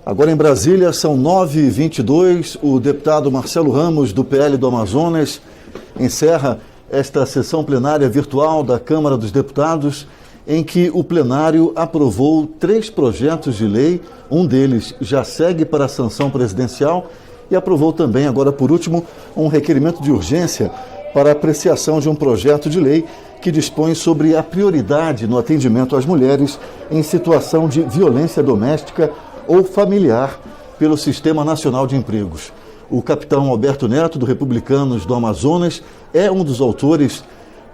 Agora em Brasília, são 9h22, o deputado Marcelo Ramos, do PL do Amazonas, encerra esta sessão plenária virtual da Câmara dos Deputados, em que o plenário aprovou 3 projetos de lei, um deles já segue para a sanção presidencial e aprovou também, agora por último, um requerimento de urgência para apreciação de um projeto de lei que dispõe sobre a prioridade no atendimento às mulheres em situação de violência doméstica ou familiar pelo Sistema Nacional de Empregos. O capitão Alberto Neto, do Republicanos do Amazonas, é um dos autores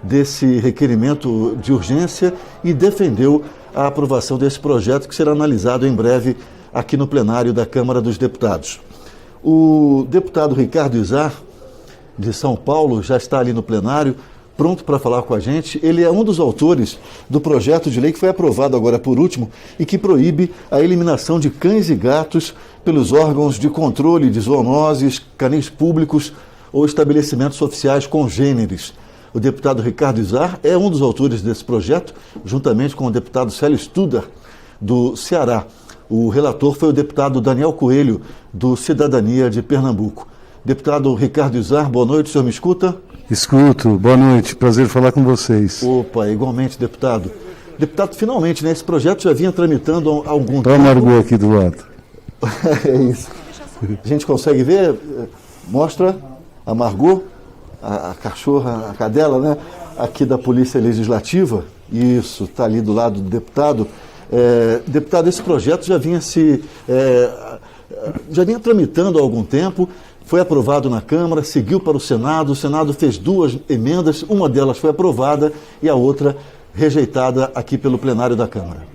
desse requerimento de urgência e defendeu a aprovação desse projeto que será analisado em breve aqui no plenário da Câmara dos Deputados. O deputado Ricardo Izar, de São Paulo, já está ali no plenário, pronto para falar com a gente. Ele é um dos autores do projeto de lei que foi aprovado agora por último e que proíbe a eliminação de cães e gatos pelos órgãos de controle de zoonoses, canis públicos ou estabelecimentos oficiais congêneres. O deputado Ricardo Izar é um dos autores desse projeto, juntamente com o deputado Célio Studer, do Ceará. O relator foi o deputado Daniel Coelho, do Cidadania de Pernambuco. Deputado Ricardo Izar, boa noite, o senhor me escuta? Escuto, boa noite, prazer falar com vocês. Opa, igualmente, deputado. Deputado, finalmente, né, esse projeto já vinha tramitando há algum tempo. Olha a Margot aqui do lado. É isso. A gente consegue ver? Mostra a Margot, a cachorra, a cadela, né, aqui da Polícia Legislativa. Isso, está ali do lado do deputado. Deputado, esse projeto já vinha tramitando há algum tempo. Foi aprovado na Câmara, seguiu para o Senado fez 2 emendas, uma delas foi aprovada e a outra rejeitada aqui pelo plenário da Câmara.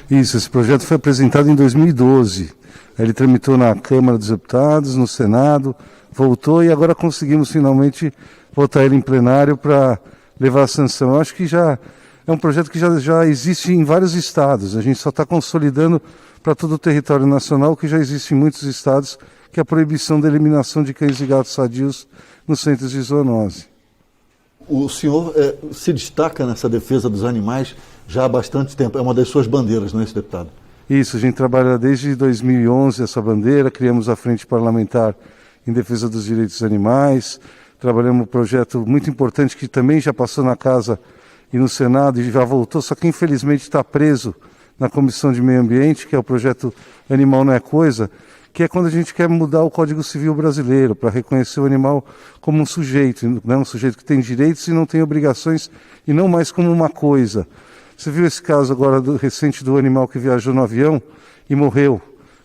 Isso, esse projeto foi apresentado em 2012, ele tramitou na Câmara dos Deputados, no Senado, voltou e agora conseguimos finalmente votar ele em plenário para levar a sanção. Eu acho que já é um projeto que já existe em vários estados, a gente só está consolidando para todo o território nacional, que já existe em muitos estados, que é a proibição da eliminação de cães e gatos sadios nos centros de zoonose. O senhor se destaca nessa defesa dos animais já há bastante tempo, é uma das suas bandeiras, não é isso, deputado? Isso, a gente trabalha desde 2011 essa bandeira, criamos a Frente Parlamentar em Defesa dos Direitos dos Animais, trabalhamos um projeto muito importante que também já passou na Casa e no Senado e já voltou, só que infelizmente está preso na Comissão de Meio Ambiente, que é o projeto Animal Não é Coisa, que é quando a gente quer mudar o Código Civil brasileiro para reconhecer o animal como um sujeito, né? Um sujeito que tem direitos e não tem obrigações, e não mais como uma coisa. Você viu esse caso agora recente do animal que viajou no avião e morreu,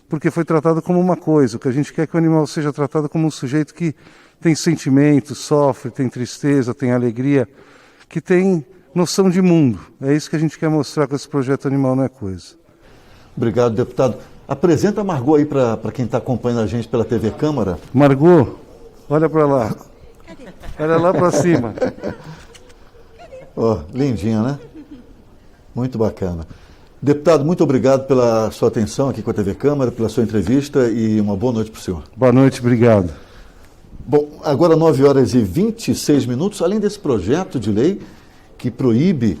porque foi tratado como uma coisa. O que a gente quer é que o animal seja tratado como um sujeito que tem sentimentos, sofre, tem tristeza, tem alegria, que tem noção de mundo. É isso que a gente quer mostrar com esse projeto Animal Não é Coisa. Obrigado, deputado. Apresenta a Margot aí para quem está acompanhando a gente pela TV Câmara. Margot, olha para lá. Olha lá para cima. Oh, lindinha, né? Muito bacana. Deputado, muito obrigado pela sua atenção aqui com a TV Câmara, pela sua entrevista e uma boa noite para o senhor. Boa noite, obrigado. Bom, agora 9h26, além desse projeto de lei que proíbe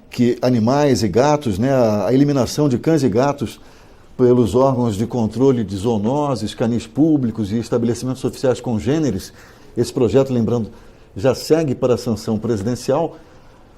que animais e gatos, né, a eliminação de cães e gatos pelos órgãos de controle de zoonoses, canis públicos e estabelecimentos oficiais congêneres, esse projeto, lembrando, já segue para a sanção presidencial.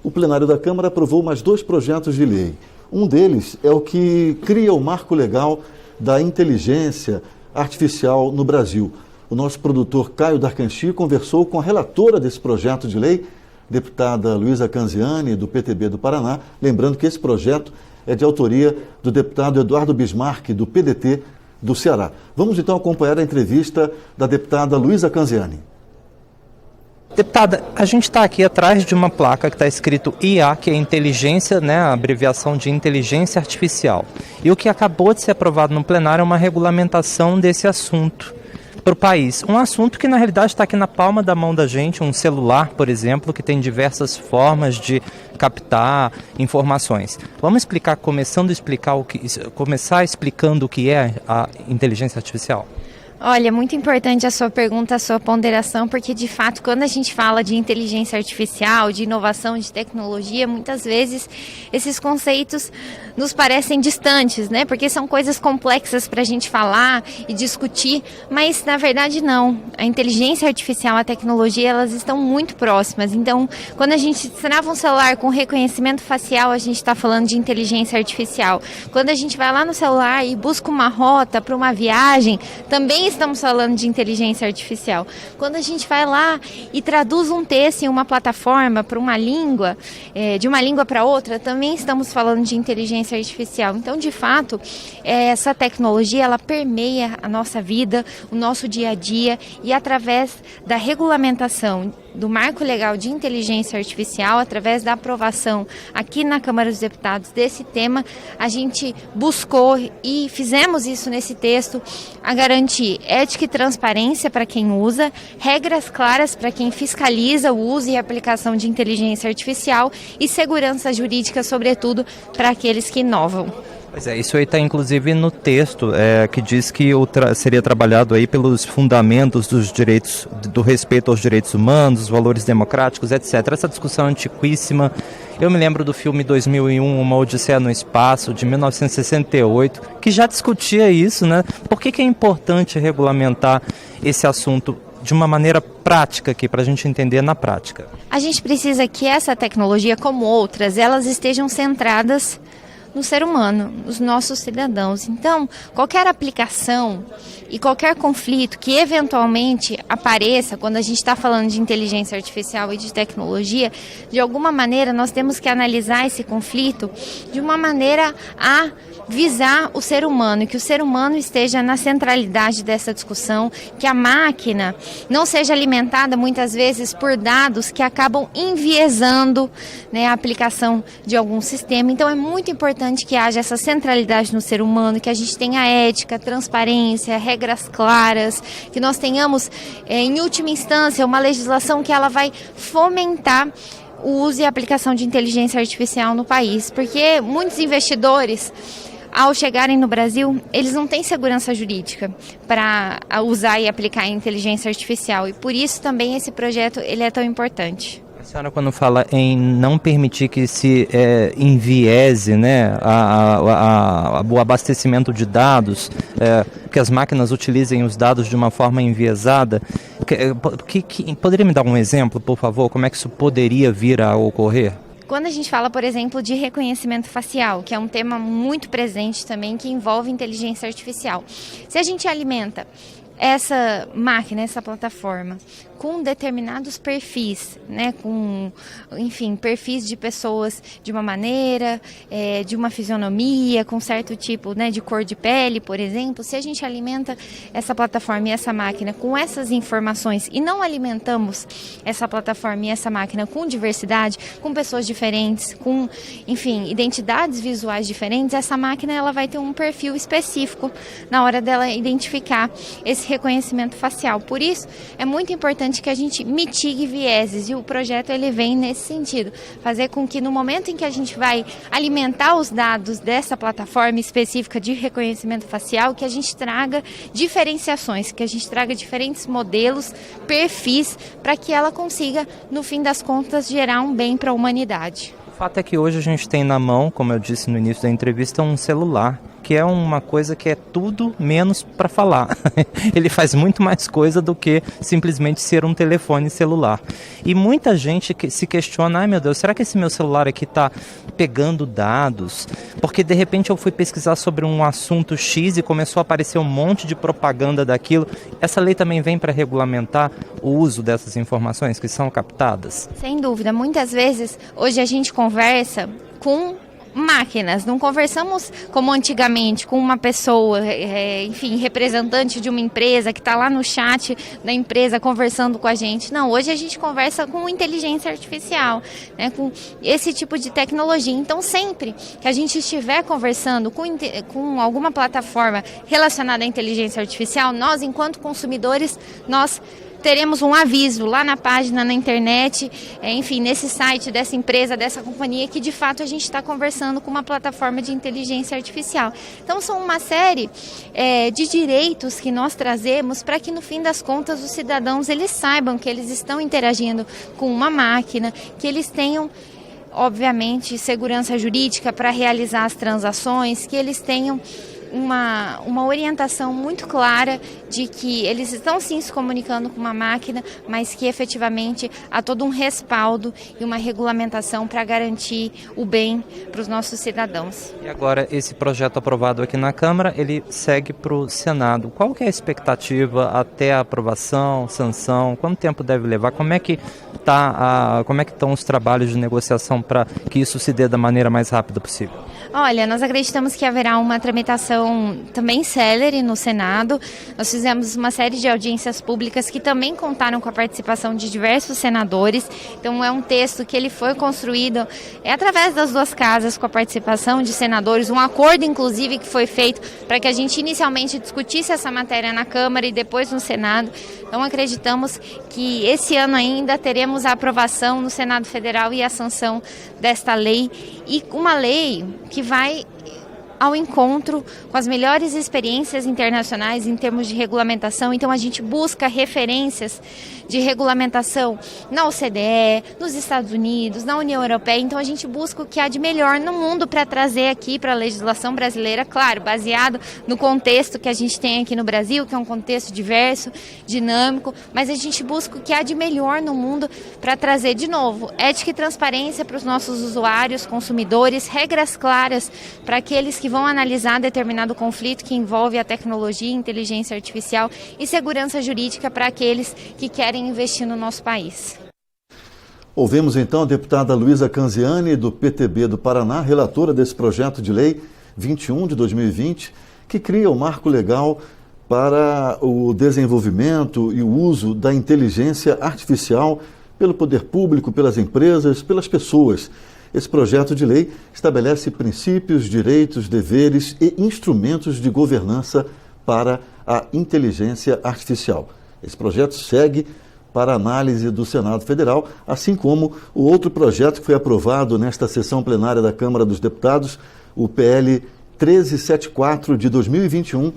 O plenário da Câmara aprovou mais 2 projetos de lei. Um deles é o que cria o marco legal da inteligência artificial no Brasil. O nosso produtor Caio Darcanchi conversou com a relatora desse projeto de lei, deputada Luísa Canziani, do PTB do Paraná, lembrando que esse projeto é de autoria do deputado Eduardo Bismarck, do PDT do Ceará. Vamos então acompanhar a entrevista da deputada Luísa Canziani. Deputada, a gente está aqui atrás de uma placa que está escrito IA, que é inteligência, né, a abreviação de inteligência artificial. E o que acabou de ser aprovado no plenário é uma regulamentação desse assunto para o país. Um assunto que na realidade está aqui na palma da mão da gente, um celular, por exemplo, que tem diversas formas de captar informações. Vamos começar explicando o que é a inteligência artificial? Olha, muito importante a sua pergunta, a sua ponderação, porque de fato, quando a gente fala de inteligência artificial, de inovação, de tecnologia, muitas vezes esses conceitos nos parecem distantes, né? Porque são coisas complexas para a gente falar e discutir, mas na verdade não. A inteligência artificial, a tecnologia, elas estão muito próximas. Então, quando a gente trava um celular com reconhecimento facial, a gente está falando de inteligência artificial. Quando a gente vai lá no celular e busca uma rota para uma viagem, também estamos falando de inteligência artificial. Quando a gente vai lá e traduz um texto em uma plataforma para uma língua, de uma língua para outra, também estamos falando de inteligência artificial. Então, de fato, essa tecnologia, ela permeia a nossa vida, o nosso dia a dia, e através da regulamentação do Marco Legal de Inteligência Artificial, através da aprovação aqui na Câmara dos Deputados desse tema, a gente buscou e fizemos isso nesse texto, a garantir ética e transparência para quem usa, regras claras para quem fiscaliza o uso e a aplicação de inteligência artificial e segurança jurídica, sobretudo, para aqueles que inovam. Pois é, isso aí está inclusive no texto que diz que seria trabalhado aí pelos fundamentos dos direitos, do respeito aos direitos humanos, os valores democráticos, etc. Essa discussão é antiquíssima. Eu me lembro do filme 2001, Uma Odisseia no Espaço, de 1968, que já discutia isso, né? Por que é importante regulamentar esse assunto de uma maneira prática aqui, para a gente entender na prática? A gente precisa que essa tecnologia, como outras, elas estejam centradas no ser humano, nos nossos cidadãos. Então, qualquer aplicação e qualquer conflito que eventualmente apareça quando a gente está falando de inteligência artificial e de tecnologia, de alguma maneira nós temos que analisar esse conflito de uma maneira a visar o ser humano, que o ser humano esteja na centralidade dessa discussão, que a máquina não seja alimentada muitas vezes por dados que acabam enviesando, né, a aplicação de algum sistema. Então é muito importante que haja essa centralidade no ser humano, que a gente tenha ética, transparência, regras claras, que nós tenhamos, em última instância, uma legislação que ela vai fomentar o uso e a aplicação de inteligência artificial no país, porque muitos investidores, ao chegarem no Brasil, eles não têm segurança jurídica para usar e aplicar a inteligência artificial, e por isso também esse projeto ele é tão importante. A senhora, quando fala em não permitir que se enviese, né, o abastecimento de dados, que as máquinas utilizem os dados de uma forma enviesada, poderia me dar um exemplo, por favor, como é que isso poderia vir a ocorrer? Quando a gente fala, por exemplo, de reconhecimento facial, que é um tema muito presente também, que envolve inteligência artificial. Se a gente alimenta essa máquina, essa plataforma, com determinados perfis, né, com, enfim, perfis de pessoas de uma maneira, de uma fisionomia, com certo tipo, né, de cor de pele, por exemplo, se a gente alimenta essa plataforma e essa máquina com essas informações e não alimentamos essa plataforma e essa máquina com diversidade, com pessoas diferentes, com, enfim, identidades visuais diferentes, essa máquina ela vai ter um perfil específico na hora dela identificar esse reconhecimento facial. Por isso, é muito importante que a gente mitigue vieses, e o projeto ele vem nesse sentido, fazer com que no momento em que a gente vai alimentar os dados dessa plataforma específica de reconhecimento facial, que a gente traga diferenciações, que a gente traga diferentes modelos, perfis, para que ela consiga, no fim das contas, gerar um bem para a humanidade. O fato é que hoje a gente tem na mão, como eu disse no início da entrevista, um celular, que é uma coisa que é tudo menos para falar. Ele faz muito mais coisa do que simplesmente ser um telefone celular. E muita gente se questiona, ai meu Deus, será que esse meu celular aqui está pegando dados? Porque de repente eu fui pesquisar sobre um assunto X e começou a aparecer um monte de propaganda daquilo. Essa lei também vem para regulamentar o uso dessas informações que são captadas? Sem dúvida, muitas vezes hoje a gente conversa com máquinas, não conversamos como antigamente com uma pessoa, enfim, representante de uma empresa que está lá no chat da empresa conversando com a gente. Não, hoje a gente conversa com inteligência artificial, né, com esse tipo de tecnologia. Então, sempre que a gente estiver conversando com alguma plataforma relacionada à inteligência artificial, nós, enquanto consumidores, nós teremos um aviso lá na página, na internet, enfim, nesse site dessa empresa, dessa companhia, que de fato a gente está conversando com uma plataforma de inteligência artificial. Então são uma série de direitos que nós trazemos para que no fim das contas os cidadãos eles saibam que eles estão interagindo com uma máquina, que eles tenham obviamente segurança jurídica para realizar as transações, que eles tenham uma orientação muito clara de que eles estão sim se comunicando com uma máquina, mas que efetivamente há todo um respaldo e uma regulamentação para garantir o bem para os nossos cidadãos. E agora esse projeto aprovado aqui na Câmara, ele segue para o Senado. Qual que é a expectativa até a aprovação, sanção? Quanto tempo deve levar? Como é que estão os trabalhos de negociação para que isso se dê da maneira mais rápida possível? Olha, nós acreditamos que haverá uma tramitação também célere no Senado. Nós fizemos uma série de audiências públicas que também contaram com a participação de diversos senadores. Então é um texto que ele foi construído através das duas casas, com a participação de senadores, um acordo inclusive que foi feito para que a gente inicialmente discutisse essa matéria na Câmara e depois no Senado. Então acreditamos que esse ano ainda teremos a aprovação no Senado Federal e a sanção desta lei, e uma lei que vai ao encontro com as melhores experiências internacionais em termos de regulamentação. Então a gente busca referências de regulamentação na OCDE, nos Estados Unidos, na União Europeia. Então a gente busca o que há de melhor no mundo para trazer aqui para a legislação brasileira, claro, baseado no contexto que a gente tem aqui no Brasil, que é um contexto diverso, dinâmico, mas a gente busca o que há de melhor no mundo para trazer, de novo, ética e transparência para os nossos usuários, consumidores, regras claras para aqueles que vão analisar determinado conflito que envolve a tecnologia, inteligência artificial, e segurança jurídica para aqueles que querem investir no nosso país. Ouvimos então a deputada Luísa Canziani, do PTB do Paraná, relatora desse projeto de lei 21 de 2020, que cria o marco legal para o desenvolvimento e o uso da inteligência artificial pelo poder público, pelas empresas, pelas pessoas. Esse projeto de lei estabelece princípios, direitos, deveres e instrumentos de governança para a inteligência artificial. Esse projeto segue para análise do Senado Federal, assim como o outro projeto que foi aprovado nesta sessão plenária da Câmara dos Deputados, o PL 1374 de 2021,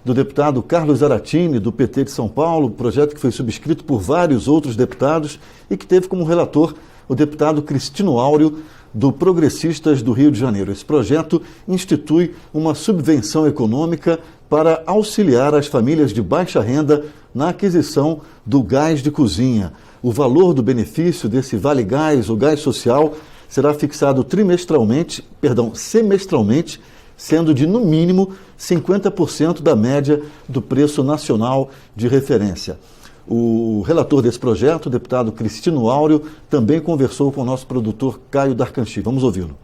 do deputado Carlos Zaratini, do PT de São Paulo, projeto que foi subscrito por vários outros deputados e que teve como relator o deputado Cristino Áureo, do Progressistas do Rio de Janeiro. Esse projeto institui uma subvenção econômica para auxiliar as famílias de baixa renda na aquisição do gás de cozinha. O valor do benefício desse Vale Gás, o gás social, será fixado semestralmente, sendo de, no mínimo, 50% da média do preço nacional de referência. O relator desse projeto, o deputado Cristino Áureo, também conversou com o nosso produtor Caio Darcanchi. Vamos ouvi-lo.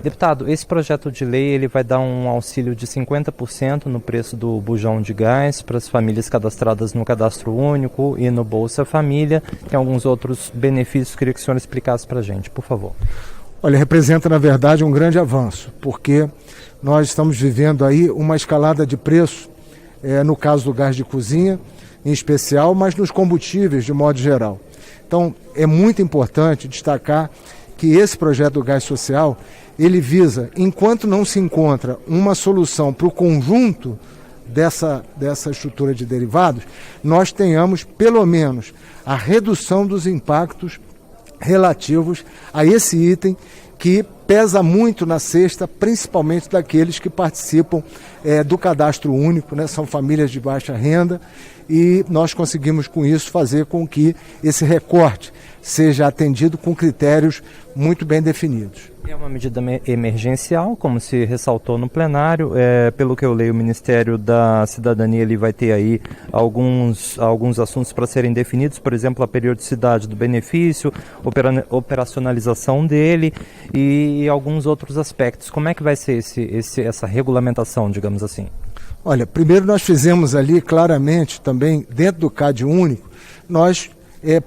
Deputado, esse projeto de lei ele vai dar um auxílio de 50% no preço do bujão de gás para as famílias cadastradas no Cadastro Único e no Bolsa Família. Tem alguns outros benefícios, queria que o senhor explicasse para a gente, por favor. Olha, representa na verdade um grande avanço, porque nós estamos vivendo aí uma escalada de preço, no caso do gás de cozinha em especial, mas nos combustíveis de modo geral. Então é muito importante destacar que esse projeto do gás social, ele visa, enquanto não se encontra uma solução para o conjunto dessa estrutura de derivados, nós tenhamos pelo menos a redução dos impactos relativos a esse item que pesa muito na cesta, principalmente daqueles que participam do cadastro único, né? São famílias de baixa renda, e nós conseguimos com isso fazer com que esse recorte seja atendido com critérios muito bem definidos. É uma medida emergencial, como se ressaltou no plenário. Pelo que eu leio, o Ministério da Cidadania ele vai ter aí alguns assuntos para serem definidos, por exemplo, a periodicidade do benefício, operacionalização dele e alguns outros aspectos. Como é que vai ser essa regulamentação, digamos assim? Olha, primeiro nós fizemos ali claramente também, dentro do CAD único, nós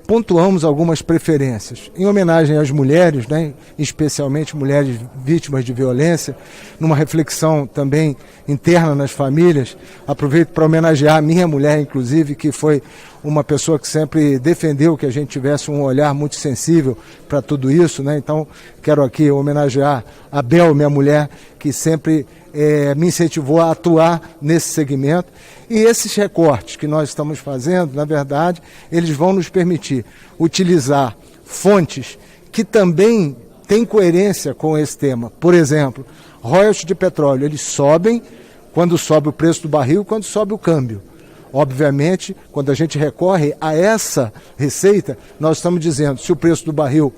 pontuamos algumas preferências. Em homenagem às mulheres, né, especialmente mulheres vítimas de violência, numa reflexão também interna nas famílias, aproveito para homenagear a minha mulher, inclusive, que foi uma pessoa que sempre defendeu que a gente tivesse um olhar muito sensível para tudo isso, né? Então, quero aqui homenagear a Bel, minha mulher, que sempre me incentivou a atuar nesse segmento. E esses recortes que nós estamos fazendo, na verdade, eles vão nos permitir utilizar fontes que também têm coerência com esse tema. Por exemplo, royalties de petróleo, eles sobem quando sobe o preço do barril, quando sobe o câmbio. Obviamente, quando a gente recorre a essa receita, nós estamos dizendo, se o preço do barril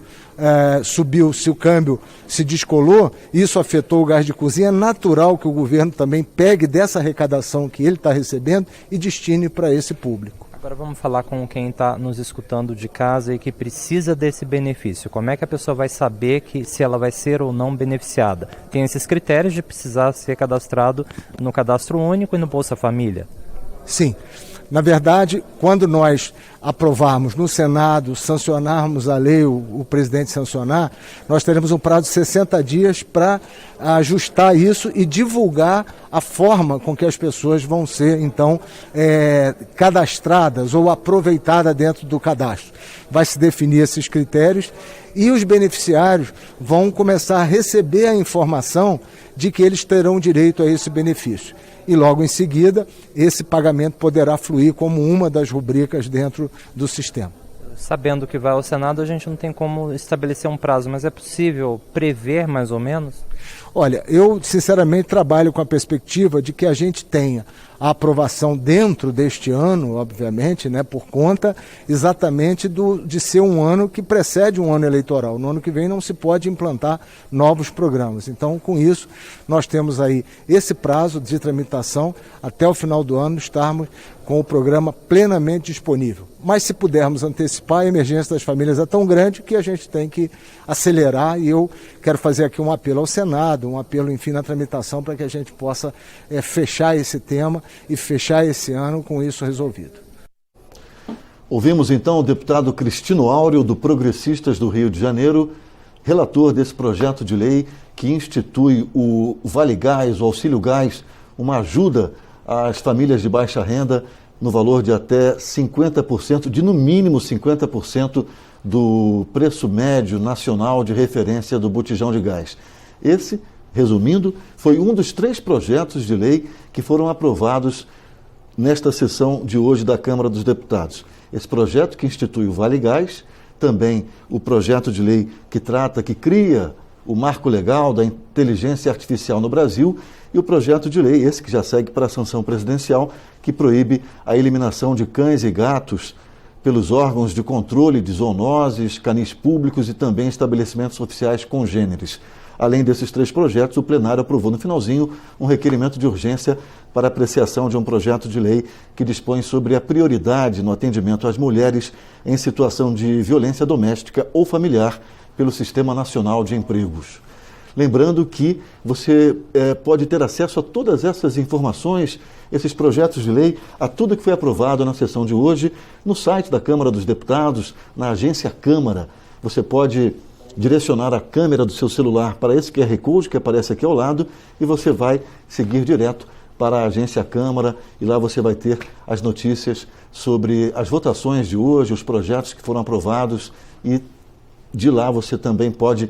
subiu, se o câmbio se descolou, isso afetou o gás de cozinha, é natural que o governo também pegue dessa arrecadação que ele está recebendo e destine para esse público. Agora vamos falar com quem está nos escutando de casa e que precisa desse benefício. Como é que a pessoa vai saber se ela vai ser ou não beneficiada? Tem esses critérios de precisar ser cadastrado no Cadastro Único e no Bolsa Família? Sim. Na verdade, quando nós aprovarmos no Senado, sancionarmos a lei, o presidente sancionar, nós teremos um prazo de 60 dias para ajustar isso e divulgar a forma com que as pessoas vão ser, então, cadastradas ou aproveitadas dentro do cadastro. Vai se definir esses critérios e os beneficiários vão começar a receber a informação de que eles terão direito a esse benefício. E logo em seguida, esse pagamento poderá fluir como uma das rubricas dentro do sistema. Sabendo que vai ao Senado, a gente não tem como estabelecer um prazo, mas é possível prever mais ou menos? Olha, eu sinceramente trabalho com a perspectiva de que a gente tenha a aprovação dentro deste ano, obviamente, né, por conta exatamente de ser um ano que precede um ano eleitoral. No ano que vem não se pode implantar novos programas. Então, com isso, nós temos aí esse prazo de tramitação até o final do ano estarmos com o programa plenamente disponível. Mas se pudermos antecipar, a emergência das famílias é tão grande que a gente tem que acelerar e eu quero fazer aqui um apelo ao Senado, um apelo, enfim, na tramitação para que a gente possa fechar esse tema e fechar esse ano com isso resolvido. Ouvimos então o deputado Cristino Áureo, do Progressistas do Rio de Janeiro, relator desse projeto de lei que institui o Vale Gás, o Auxílio Gás, uma ajuda às famílias de baixa renda no valor de até 50%, de no mínimo 50% do preço médio nacional de referência do botijão de gás. Esse, resumindo, foi um dos 3 projetos de lei que foram aprovados nesta sessão de hoje da Câmara dos Deputados. Esse projeto que institui o Vale Gás, também o projeto de lei que cria o marco legal da inteligência artificial no Brasil e o projeto de lei, esse que já segue para a sanção presidencial, que proíbe a eliminação de cães e gatos pelos órgãos de controle de zoonoses, canis públicos e também estabelecimentos oficiais congêneres. Além desses 3 projetos, o plenário aprovou no finalzinho um requerimento de urgência para apreciação de um projeto de lei que dispõe sobre a prioridade no atendimento às mulheres em situação de violência doméstica ou familiar pelo Sistema Nacional de Empregos. Lembrando que você pode ter acesso a todas essas informações, esses projetos de lei, a tudo que foi aprovado na sessão de hoje, no site da Câmara dos Deputados, na agência Câmara. Você pode direcionar a câmera do seu celular para esse QR Code que aparece aqui ao lado e você vai seguir direto para a agência Câmara e lá você vai ter as notícias sobre as votações de hoje, os projetos que foram aprovados e de lá você também pode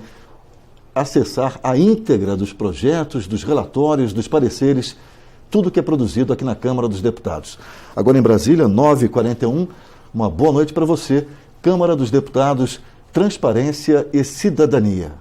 acessar a íntegra dos projetos, dos relatórios, dos pareceres, tudo que é produzido aqui na Câmara dos Deputados. Agora em Brasília, 9h41, uma boa noite para você. Câmara dos Deputados, Transparência e Cidadania.